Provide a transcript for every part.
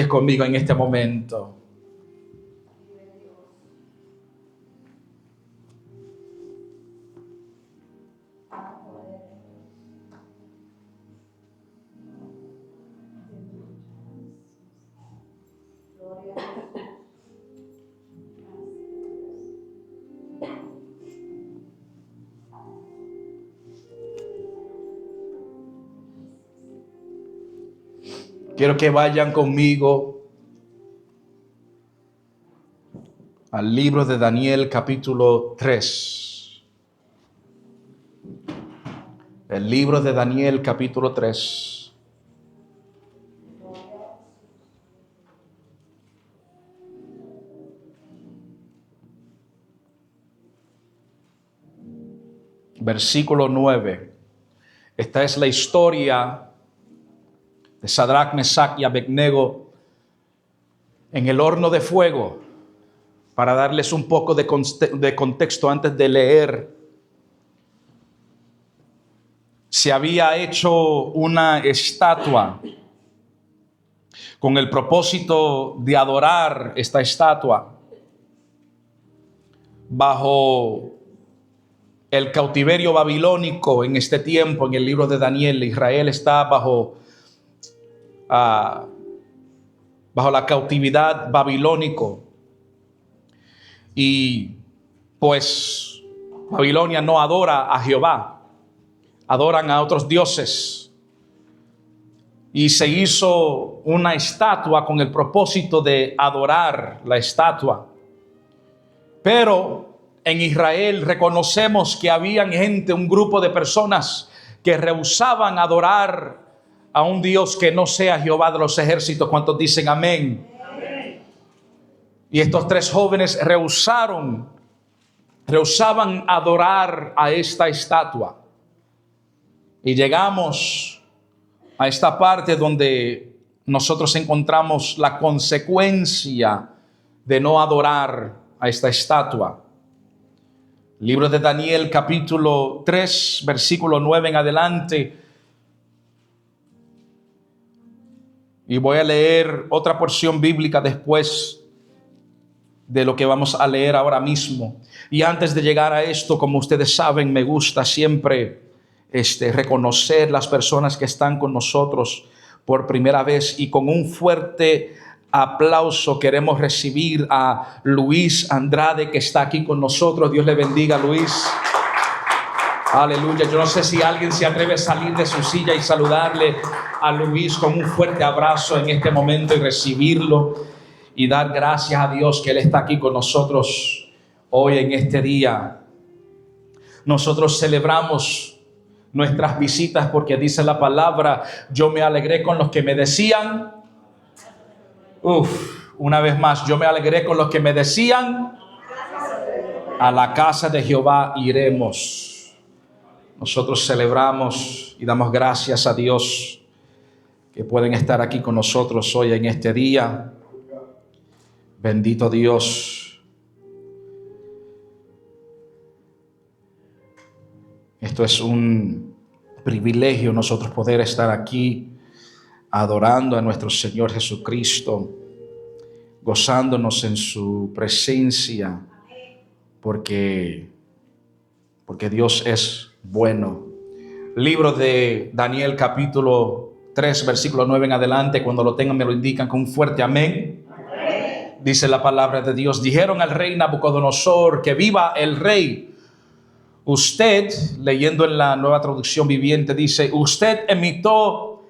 conmigo en este momento. Quiero que vayan conmigo al libro de Daniel, capítulo 3. El libro de Daniel, capítulo 3. Versículo 9. Esta es la historia de Sadrach, Mesach y Abednego en el horno de fuego. Para darles un poco de contexto antes de leer, se había hecho una estatua con el propósito de adorar esta estatua bajo el cautiverio babilónico. En este tiempo, en el libro de Daniel, Israel está bajo la cautividad babilónico, y pues Babilonia no adora a Jehová, adoran a otros dioses, y se hizo una estatua con el propósito de adorar la estatua. Pero en Israel reconocemos que habían gente, un grupo de personas que rehusaban adorar a un Dios que no sea Jehová de los ejércitos. ¿Cuántos dicen amén? Amén. Y estos tres jóvenes rehusaban adorar a esta estatua. Y llegamos a esta parte donde nosotros encontramos la consecuencia de no adorar a esta estatua. Libro de Daniel, capítulo 3, versículo 9 en adelante. Y voy a leer otra porción bíblica después de lo que vamos a leer ahora mismo. Y antes de llegar a esto, como ustedes saben, me gusta siempre reconocer las personas que están con nosotros por primera vez. Y con un fuerte aplauso queremos recibir a Luis Andrade, que está aquí con nosotros. Dios le bendiga, Luis. Aleluya. Yo no sé si alguien se atreve a salir de su silla y saludarle a Luis con un fuerte abrazo en este momento y recibirlo y dar gracias a Dios que Él está aquí con nosotros hoy en este día. Nosotros celebramos nuestras visitas porque dice la palabra: yo me alegré con los que me decían, una vez más, yo me alegré con los que me decían, a la casa de Jehová iremos. Nosotros celebramos y damos gracias a Dios que pueden estar aquí con nosotros hoy en este día. Bendito Dios. Esto es un privilegio, nosotros poder estar aquí adorando a nuestro Señor Jesucristo, gozándonos en su presencia, porque Dios es bueno. Libro de Daniel, capítulo 3, versículo 9 en adelante. Cuando lo tengan me lo indican con un fuerte amén. Amén. Dice la palabra de Dios: dijeron al rey Nabucodonosor, que viva el rey. Usted, leyendo en la Nueva Traducción Viviente, dice: usted emitió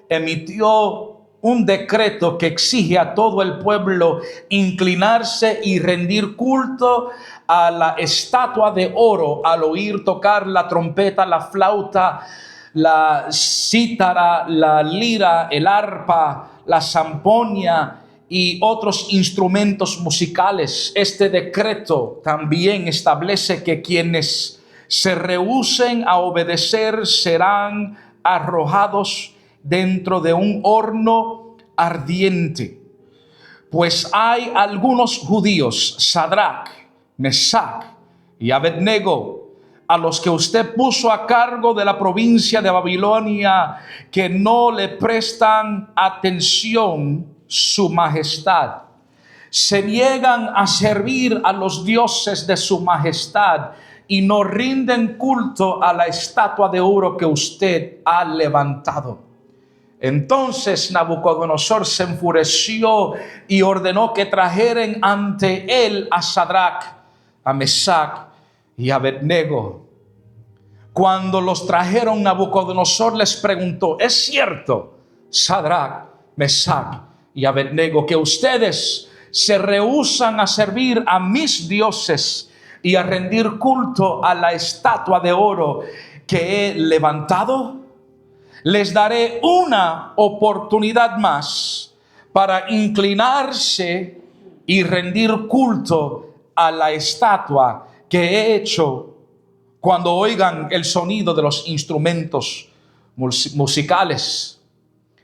un decreto que exige a todo el pueblo inclinarse y rendir culto a la estatua de oro al oír tocar la trompeta, la flauta, la cítara, la lira, el arpa, la zampoña y otros instrumentos musicales. Este decreto también establece que quienes se rehúsen a obedecer serán arrojados dentro de un horno ardiente. Pues hay algunos judíos, Sadrach, Mesach y Abednego, a los que usted puso a cargo de la provincia de Babilonia, que no le prestan atención su majestad. Se niegan a servir a los dioses de su majestad y no rinden culto a la estatua de oro que usted ha levantado. Entonces Nabucodonosor se enfureció y ordenó que trajeran ante él a Sadrach, a Mesach y a Abednego. Cuando los trajeron, Nabucodonosor les preguntó: ¿es cierto, Sadrach, Mesach y Abednego, que ustedes se rehúsan a servir a mis dioses y a rendir culto a la estatua de oro que he levantado? Les daré una oportunidad más para inclinarse y rendir culto a la estatua que he hecho. Cuando oigan el sonido de los instrumentos musicales.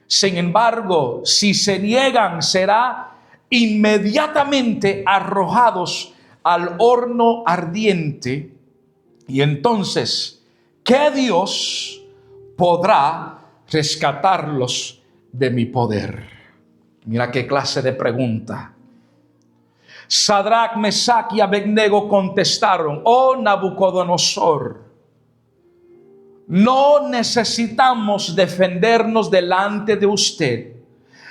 Sin embargo, si se niegan, será inmediatamente arrojados al horno ardiente. Y entonces, ¿qué Dios podrá rescatarlos de mi poder? Mira qué clase de pregunta. Sadrach, Mesach y Abednego contestaron: oh Nabucodonosor, no necesitamos defendernos delante de usted.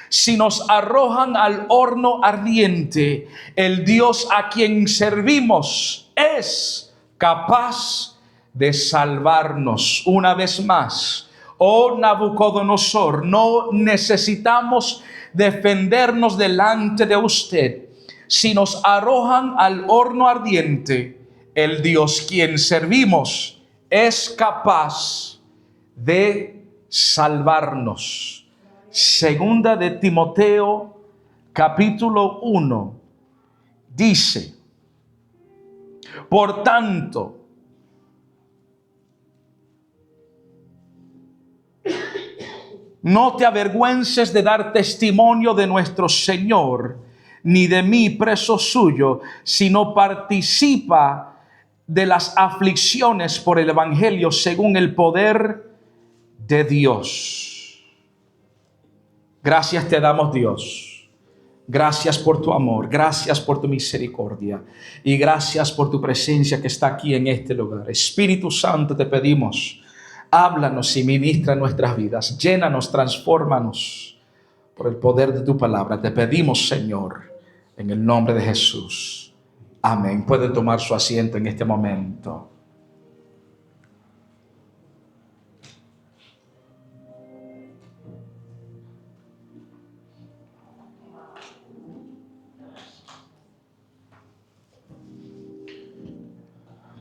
Si nos arrojan al horno ardiente, el Dios a quien servimos es capaz de salvarnos. Una vez más, oh Nabucodonosor, no necesitamos defendernos delante de usted. Si nos arrojan al horno ardiente, el Dios quien servimos es capaz de salvarnos. Segunda de Timoteo, capítulo 1, dice: por tanto, no te avergüences de dar testimonio de nuestro Señor, ni de mí, preso suyo, sino participa de las aflicciones por el evangelio según el poder de Dios. Gracias te damos, Dios. Gracias por tu amor, gracias por tu misericordia y gracias por tu presencia que está aquí en este lugar. Espíritu Santo, te pedimos, háblanos y ministra nuestras vidas, llénanos, transfórmanos por el poder de tu palabra. Te pedimos, Señor, en el nombre de Jesús. Amén. Pueden tomar su asiento en este momento.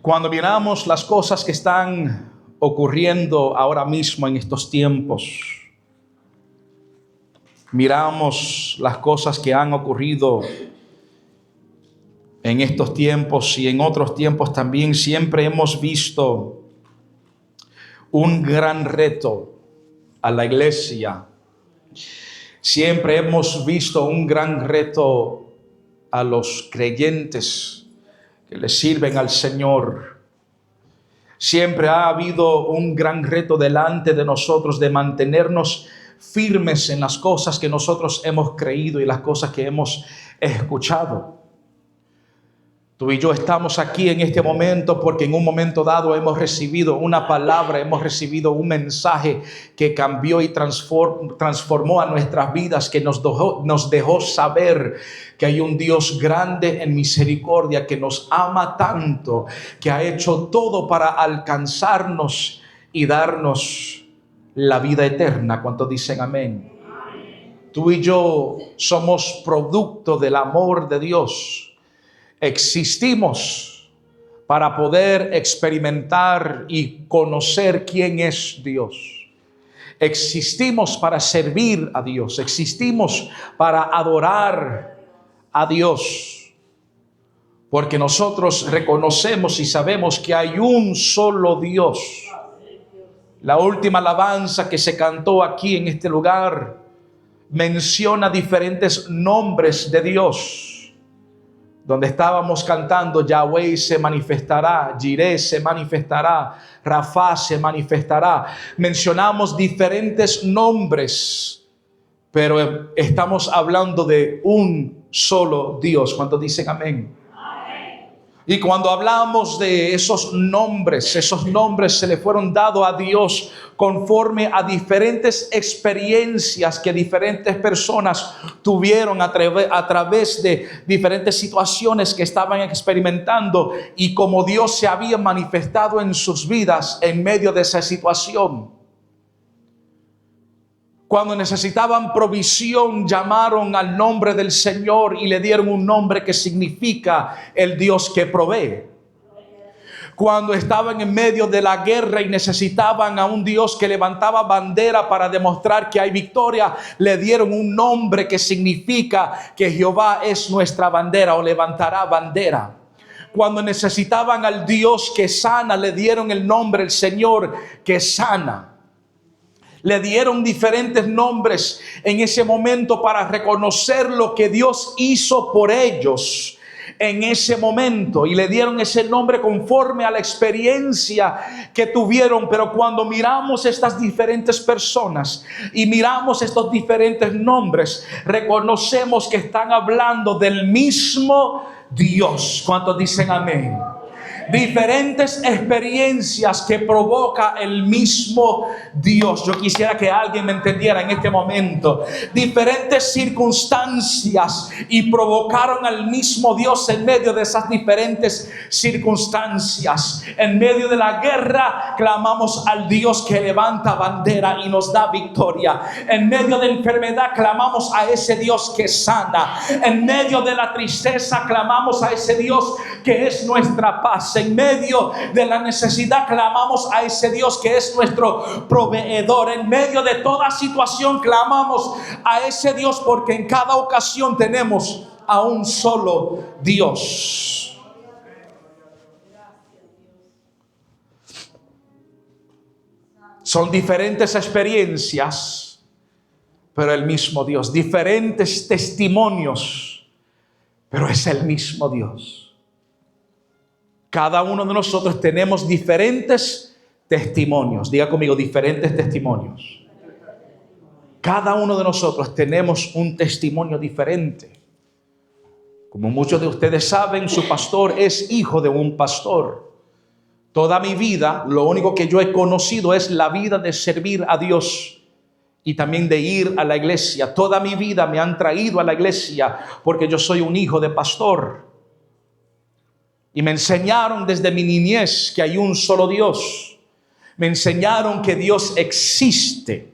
Cuando miramos las cosas que están ocurriendo ahora mismo en estos tiempos, miramos las cosas que han ocurrido en estos tiempos y en otros tiempos también, siempre hemos visto un gran reto a la iglesia. Siempre hemos visto un gran reto a los creyentes que le sirven al Señor. Siempre ha habido un gran reto delante de nosotros de mantenernos firmes en las cosas que nosotros hemos creído y las cosas que hemos escuchado. Tú y yo estamos aquí en este momento porque en un momento dado hemos recibido una palabra, hemos recibido un mensaje que cambió y transformó a nuestras vidas, que nos dejó saber que hay un Dios grande en misericordia, que nos ama tanto, que ha hecho todo para alcanzarnos y darnos la vida eterna. ¿Cuántos dicen amén? Tú y yo somos producto del amor de Dios. Existimos para poder experimentar y conocer quién es Dios. Existimos para servir a Dios. Existimos para adorar a Dios. Porque nosotros reconocemos y sabemos que hay un solo Dios. La última alabanza que se cantó aquí en este lugar menciona diferentes nombres de Dios. Donde estábamos cantando, Yahweh se manifestará, Jireh se manifestará, Rafa se manifestará. Mencionamos diferentes nombres pero estamos hablando de un solo Dios. ¿Cuántos dicen amén? Y cuando hablamos de esos nombres se le fueron dados a Dios conforme a diferentes experiencias que diferentes personas tuvieron a través de diferentes situaciones que estaban experimentando, y como Dios se había manifestado en sus vidas en medio de esa situación. Cuando necesitaban provisión, llamaron al nombre del Señor y le dieron un nombre que significa el Dios que provee. Cuando estaban en medio de la guerra y necesitaban a un Dios que levantaba bandera para demostrar que hay victoria, le dieron un nombre que significa que Jehová es nuestra bandera, o levantará bandera. Cuando necesitaban al Dios que sana, le dieron el nombre, el Señor que sana. Le dieron diferentes nombres en ese momento para reconocer lo que Dios hizo por ellos en ese momento, y le dieron ese nombre conforme a la experiencia que tuvieron. Pero cuando miramos estas diferentes personas y miramos estos diferentes nombres, reconocemos que están hablando del mismo Dios. ¿Cuántos dicen amén? Diferentes experiencias que provoca el mismo Dios. Yo quisiera que alguien me entendiera en este momento. Diferentes circunstancias y provocaron al mismo Dios en medio de esas diferentes circunstancias. En medio de la guerra clamamos al Dios que levanta bandera y nos da victoria. En medio de la enfermedad clamamos a ese Dios que sana. En medio de la tristeza clamamos a ese Dios que es nuestra paz. En medio de la necesidad clamamos a ese Dios que es nuestro proveedor. En medio de toda situación clamamos a ese Dios, porque en cada ocasión tenemos a un solo Dios. Son diferentes experiencias, pero el mismo Dios. Diferentes testimonios, pero es el mismo Dios. Cada uno de nosotros tenemos diferentes testimonios. Diga conmigo, diferentes testimonios. Cada uno de nosotros tenemos un testimonio diferente. Como muchos de ustedes saben, su pastor es hijo de un pastor. Toda mi vida, lo único que yo he conocido es la vida de servir a Dios y también de ir a la iglesia. Toda mi vida me han traído a la iglesia porque yo soy un hijo de pastor. Y me enseñaron desde mi niñez que hay un solo Dios. Me enseñaron que Dios existe,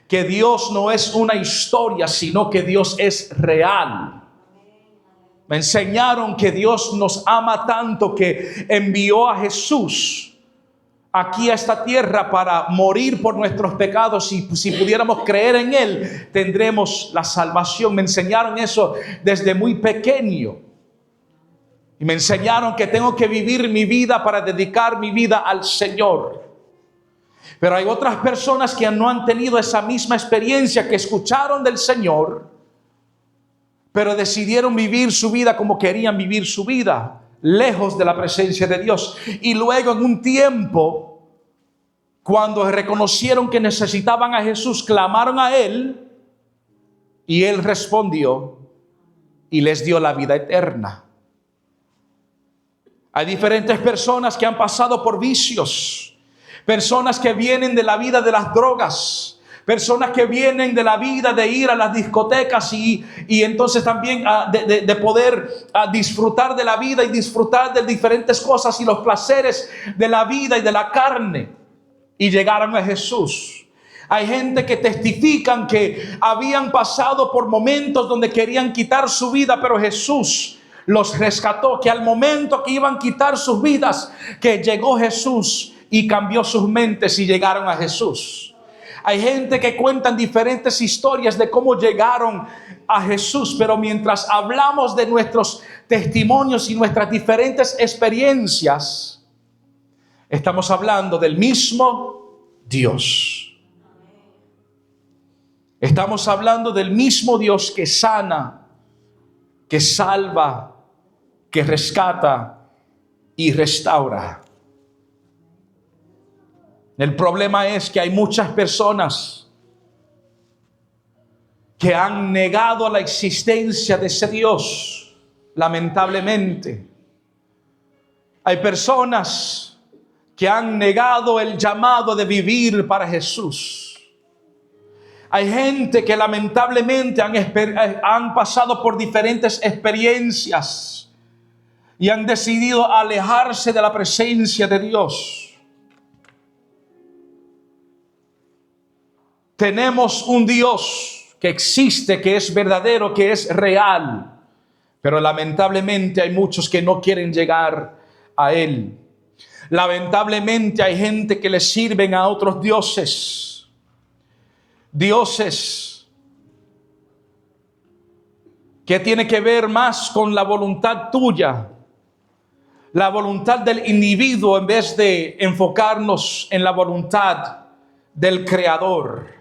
que Dios no es una historia, sino que Dios es real. Me enseñaron que Dios nos ama tanto que envió a Jesús aquí a esta tierra para morir por nuestros pecados, y si pudiéramos creer en Él, tendremos la salvación. Me enseñaron eso desde muy pequeño. Y me enseñaron que tengo que vivir mi vida para dedicar mi vida al Señor. Pero hay otras personas que no han tenido esa misma experiencia, que escucharon del Señor, pero decidieron vivir su vida como querían vivir su vida, lejos de la presencia de Dios. Y luego, en un tiempo, cuando reconocieron que necesitaban a Jesús, clamaron a Él, y Él respondió y les dio la vida eterna. Hay diferentes personas que han pasado por vicios, personas que vienen de la vida de las drogas, personas que vienen de la vida de ir a las discotecas y entonces también de poder disfrutar de la vida y disfrutar de diferentes cosas y los placeres de la vida y de la carne, y llegaron a Jesús. Hay gente que testifican que habían pasado por momentos donde querían quitar su vida, pero Jesús los rescató, que al momento que iban a quitar sus vidas, que llegó Jesús y cambió sus mentes y llegaron a Jesús. Hay gente que cuentan diferentes historias de cómo llegaron a Jesús, pero mientras hablamos de nuestros testimonios y nuestras diferentes experiencias, estamos hablando del mismo Dios. Estamos hablando del mismo Dios que sana, que salva, que rescata y restaura. El problema es que hay muchas personas que han negado la existencia de ese Dios, lamentablemente. Hay personas que han negado el llamado de vivir para Jesús. Hay gente que lamentablemente han pasado por diferentes experiencias y han decidido alejarse de la presencia de Dios. Tenemos un Dios que existe, que es verdadero, que es real, pero lamentablemente hay muchos que no quieren llegar a Él. Lamentablemente hay gente que le sirven a otros dioses, dioses que tiene que ver más con la voluntad tuya, la voluntad del individuo, en vez de enfocarnos en la voluntad del Creador.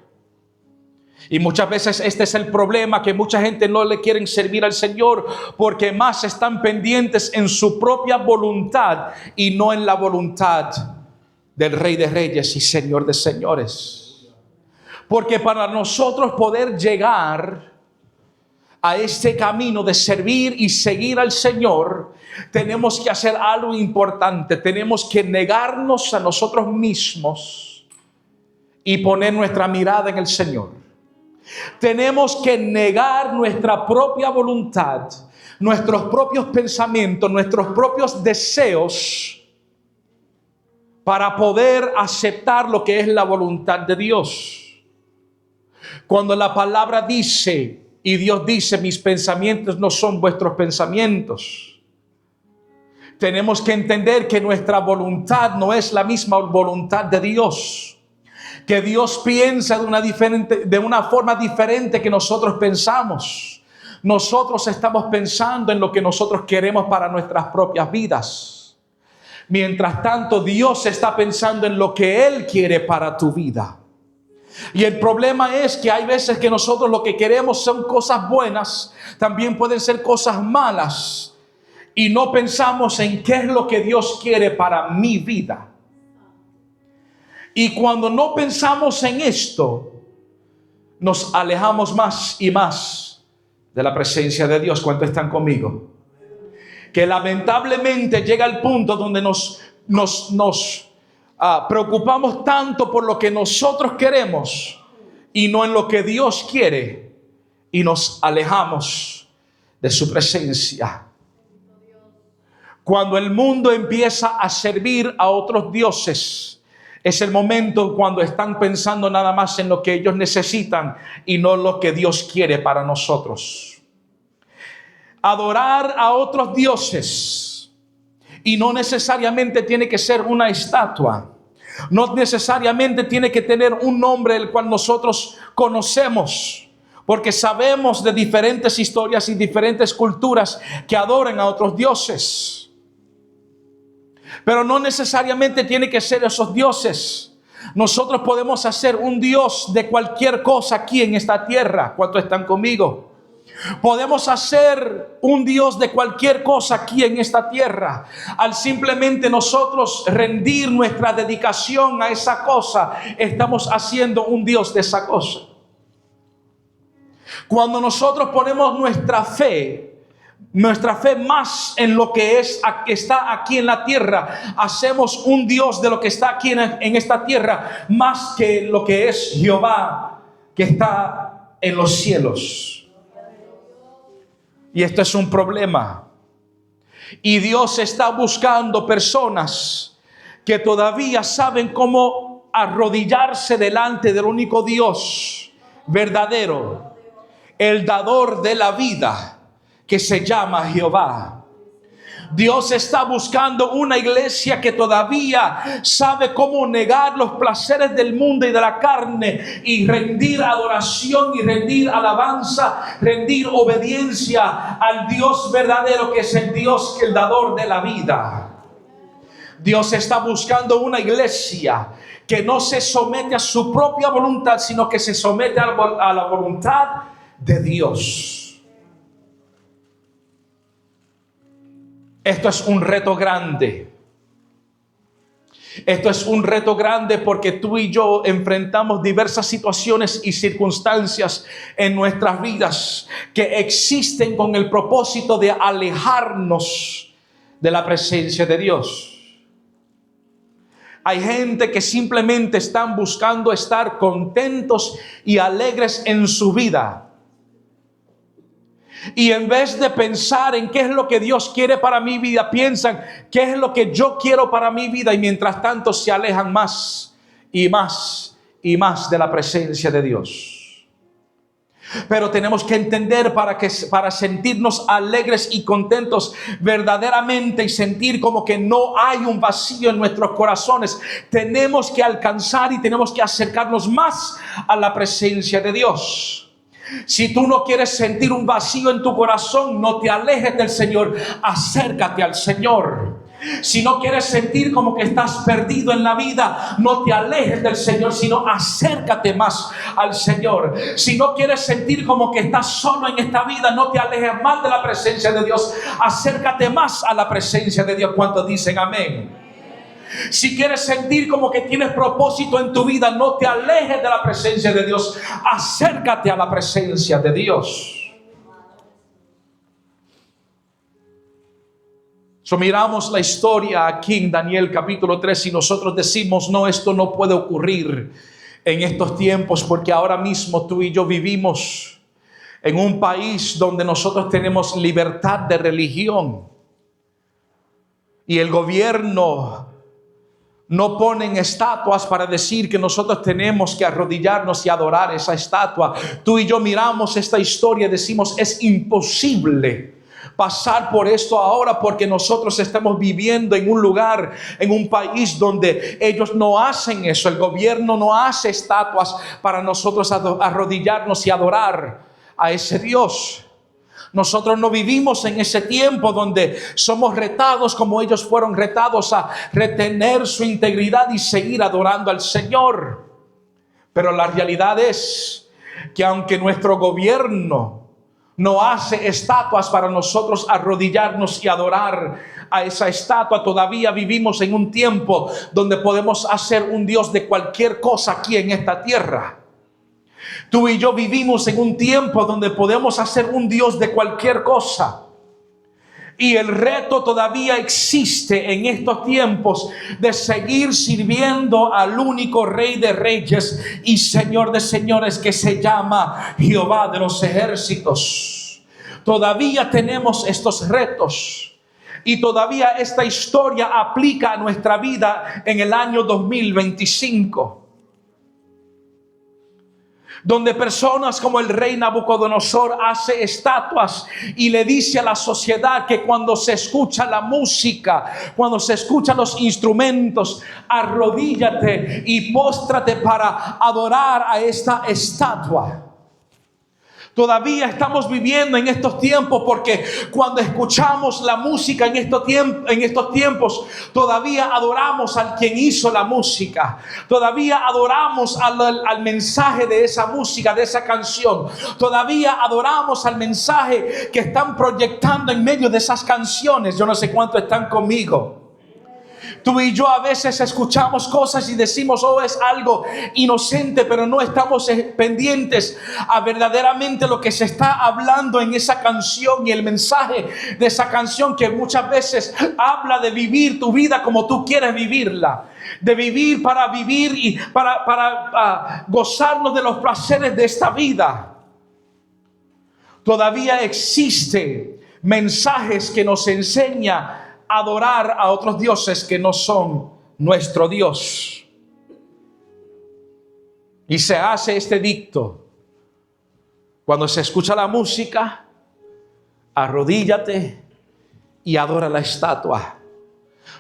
Y muchas veces este es el problema, que mucha gente no le quieren servir al Señor porque más están pendientes en su propia voluntad y no en la voluntad del Rey de Reyes y Señor de Señores. Porque para nosotros poder llegar a este camino de servir y seguir al Señor, tenemos que hacer algo importante. Tenemos que negarnos a nosotros mismos y poner nuestra mirada en el Señor. Tenemos que negar nuestra propia voluntad, nuestros propios pensamientos, nuestros propios deseos, para poder aceptar lo que es la voluntad de Dios. Cuando la palabra dice, y Dios dice, mis pensamientos no son vuestros pensamientos, tenemos que entender que nuestra voluntad no es la misma voluntad de Dios. Que Dios piensa de una forma diferente que nosotros pensamos. Nosotros estamos pensando en lo que nosotros queremos para nuestras propias vidas. Mientras tanto, Dios está pensando en lo que Él quiere para tu vida. Y el problema es que hay veces que nosotros lo que queremos son cosas buenas, también pueden ser cosas malas, y no pensamos en qué es lo que Dios quiere para mi vida. Y cuando no pensamos en esto, nos alejamos más y más de la presencia de Dios. ¿Cuántos están conmigo? Que lamentablemente llega el punto donde nos preocupamos tanto por lo que nosotros queremos y no en lo que Dios quiere, y nos alejamos de su presencia. Cuando el mundo empieza a servir a otros dioses, es el momento cuando están pensando nada más en lo que ellos necesitan y no lo que Dios quiere para nosotros. Adorar a otros dioses, y no necesariamente tiene que ser una estatua, no necesariamente tiene que tener un nombre el cual nosotros conocemos, porque sabemos de diferentes historias y diferentes culturas que adoran a otros dioses. Pero no necesariamente tiene que ser esos dioses. Nosotros podemos hacer un Dios de cualquier cosa aquí en esta tierra. ¿Cuántos están conmigo? Podemos hacer un Dios de cualquier cosa aquí en esta tierra. Al simplemente nosotros rendir nuestra dedicación a esa cosa, estamos haciendo un Dios de esa cosa. Cuando nosotros ponemos nuestra fe más en lo que está aquí en la tierra, hacemos un Dios de lo que está aquí en esta tierra, más que lo que es Jehová que está en los cielos. Y esto es un problema. Y Dios está buscando personas que todavía saben cómo arrodillarse delante del único Dios verdadero, el dador de la vida, que se llama Jehová. Dios está buscando una iglesia que todavía sabe cómo negar los placeres del mundo y de la carne y rendir adoración y rendir alabanza, rendir obediencia al Dios verdadero, que es el Dios, el dador de la vida. Dios está buscando una iglesia que no se somete a su propia voluntad, sino que se somete a la voluntad de Dios. Esto es un reto grande. Esto es un reto grande porque tú y yo enfrentamos diversas situaciones y circunstancias en nuestras vidas que existen con el propósito de alejarnos de la presencia de Dios. Hay gente que simplemente están buscando estar contentos y alegres en su vida. Y en vez de pensar en qué es lo que Dios quiere para mi vida, piensan qué es lo que yo quiero para mi vida, y mientras tanto se alejan más y más y más de la presencia de Dios. Pero tenemos que entender para sentirnos alegres y contentos verdaderamente y sentir como que no hay un vacío en nuestros corazones, tenemos que alcanzar y tenemos que acercarnos más a la presencia de Dios. Si tú no quieres sentir un vacío en tu corazón, no te alejes del Señor, acércate al Señor. Si no quieres sentir como que estás perdido en la vida, no te alejes del Señor, sino acércate más al Señor. Si no quieres sentir como que estás solo en esta vida, no te alejes más de la presencia de Dios, acércate más a la presencia de Dios. ¿Cuántos dicen amén? Si quieres sentir como que tienes propósito en tu vida, no te alejes de la presencia de Dios, acércate a la presencia de Dios. Miramos la historia aquí en Daniel capítulo 3 y nosotros decimos, no, esto no puede ocurrir en estos tiempos, porque ahora mismo tú y yo vivimos en un país donde nosotros tenemos libertad de religión y el gobierno no ponen estatuas para decir que nosotros tenemos que arrodillarnos y adorar esa estatua. Tú y yo miramos esta historia y decimos, es imposible pasar por esto ahora, porque nosotros estamos viviendo en un lugar, en un país donde ellos no hacen eso. El gobierno no hace estatuas para nosotros arrodillarnos y adorar a ese Dios. Nosotros no vivimos en ese tiempo donde somos retados como ellos fueron retados a retener su integridad y seguir adorando al Señor. Pero la realidad es que aunque nuestro gobierno no hace estatuas para nosotros arrodillarnos y adorar a esa estatua, todavía vivimos en un tiempo donde podemos hacer un Dios de cualquier cosa aquí en esta tierra. Tú y yo vivimos en un tiempo donde podemos hacer un Dios de cualquier cosa. Y el reto todavía existe en estos tiempos de seguir sirviendo al único Rey de Reyes y Señor de Señores, que se llama Jehová de los ejércitos. Todavía tenemos estos retos y todavía esta historia aplica a nuestra vida en el año 2025. Donde personas como el rey Nabucodonosor hace estatuas y le dice a la sociedad que cuando se escucha la música, cuando se escuchan los instrumentos, arrodíllate y póstrate para adorar a esta estatua. Todavía estamos viviendo en estos tiempos, porque cuando escuchamos la música en estos tiempos, todavía adoramos al quien hizo la música. Todavía adoramos al mensaje de esa música, de esa canción. Todavía adoramos al mensaje que están proyectando en medio de esas canciones. Yo no sé cuántos están conmigo. Tú y yo a veces escuchamos cosas y decimos, oh, es algo inocente, pero no estamos pendientes a verdaderamente lo que se está hablando en esa canción y el mensaje de esa canción, que muchas veces habla de vivir tu vida como tú quieres vivirla, de vivir y para gozarnos de los placeres de esta vida. Todavía existen mensajes que nos enseñan adorar a otros dioses que no son nuestro Dios. Y se hace este dicto: cuando se escucha la música, arrodíllate y adora la estatua.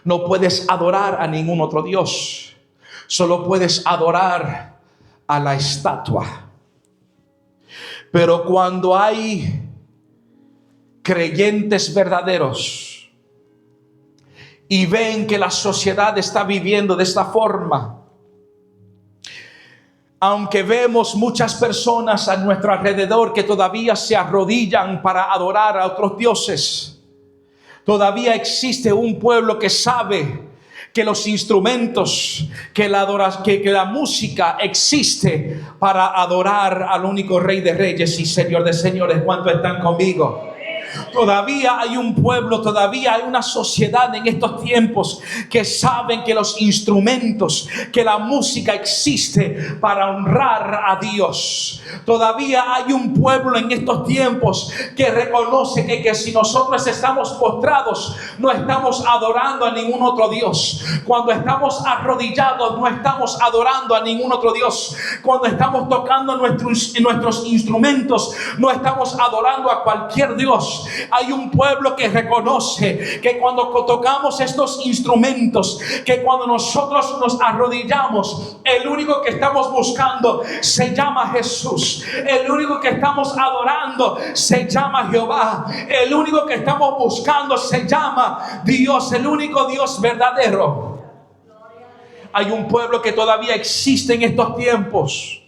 No puedes adorar a ningún otro Dios, solo puedes adorar a la estatua. Pero cuando hay creyentes verdaderos y ven que la sociedad está viviendo de esta forma, aunque vemos muchas personas a nuestro alrededor que todavía se arrodillan para adorar a otros dioses, todavía existe un pueblo que sabe que los instrumentos, que la música existe para adorar al único Rey de Reyes y Señor de Señores. ¿Cuántos están conmigo? Todavía hay un pueblo, todavía hay una sociedad en estos tiempos que saben que los instrumentos, que la música existe para honrar a Dios. Todavía hay un pueblo en estos tiempos que reconoce que si nosotros estamos postrados, no estamos adorando a ningún otro Dios. Cuando estamos arrodillados, no estamos adorando a ningún otro Dios. Cuando estamos tocando nuestros instrumentos, no estamos adorando a cualquier Dios. Hay un pueblo que reconoce que cuando tocamos estos instrumentos, que cuando nosotros nos arrodillamos, el único que estamos buscando se llama Jesús. El único que estamos adorando se llama Jehová. El único que estamos buscando se llama Dios, el único Dios verdadero. Hay un pueblo que todavía existe en estos tiempos